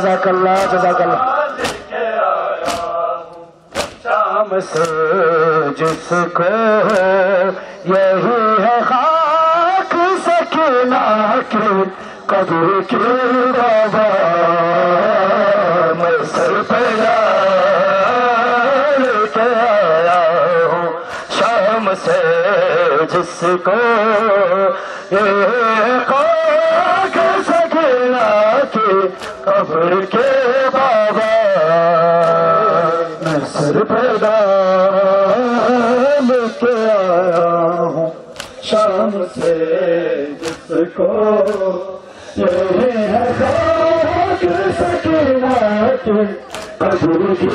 جزاک اللہ جزاک اللہ شام سے جس کو یہی ہے خاک سکینہ کی قبر کی بابا میں سر پہ لے کے آیا ہوں شام سے جس کو یہ خاک سکینہ کی قبر کے بابا میں سر پہ لے کے آیا ہوں شام سے جس کو یہ ہے خاک سکینہ کی قبر کی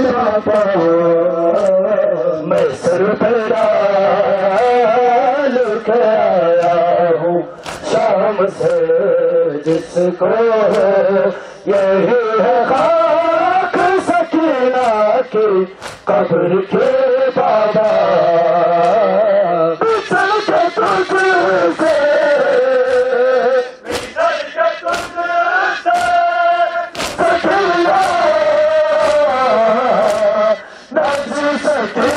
بابا میں سر پہ لے کے آیا ہوں شام سے جس کو یہی ہے خاک سکینہ کی قبر کے بابا بچھڑ کے تجھ سے سکینہ نہ جی سکے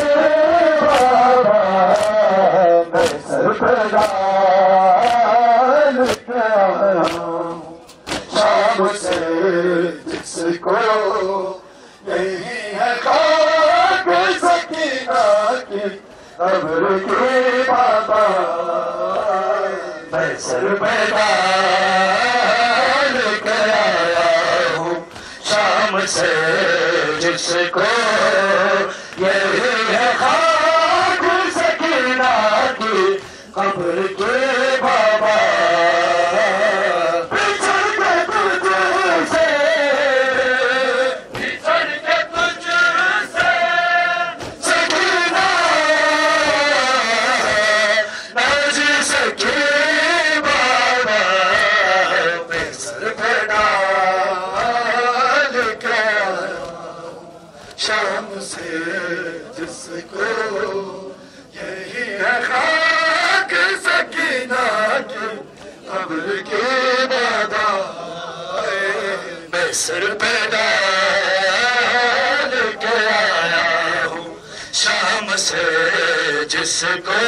بابا میں سر پہ شام سے جس کو یہی ہے خاک سکینہ کی قبر کی بابا میں سر پہ لے کے آیا ہوں شام سے جس کو یہی ہے خاک سکینہ کی قبر کی بابا شام سے جس کو یہی ہے خاک سکینہ کی قبر کی بابا میں سر پہ لے کے آیا ہوں شام سے جس کو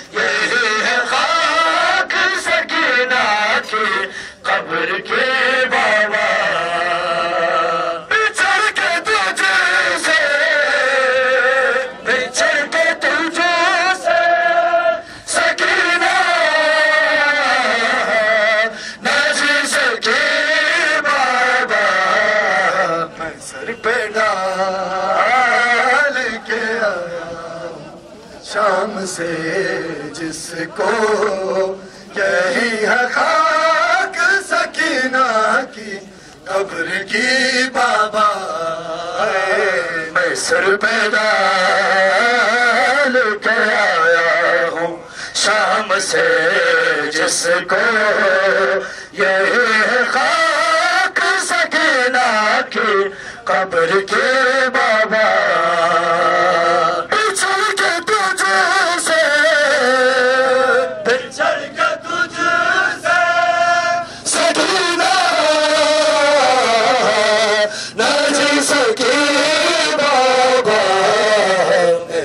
یہی ہے خاک سکینہ کی قبر کی بابا شام سے جس کو یہی ہے خاک سکینہ کی قبر کی بابا میں سر پہ لے کے آیا ہوں شام سے جس کو یہی ہے خاک سکینہ کی قبر کی بابا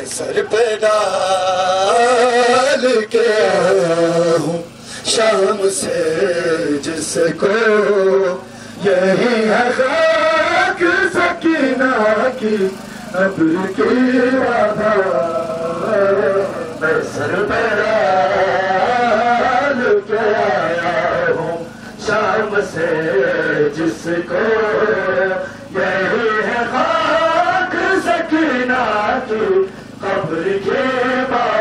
سر پہ ڈال کے آیا ہوں شام سے جس کو یہی ہے خاک سکینہ کی قبر کی بابا میں سر پہ ڈال کے آیا ہوں شام سے جس کو یہی ہے خاک سکینہ کی قبر کے بعد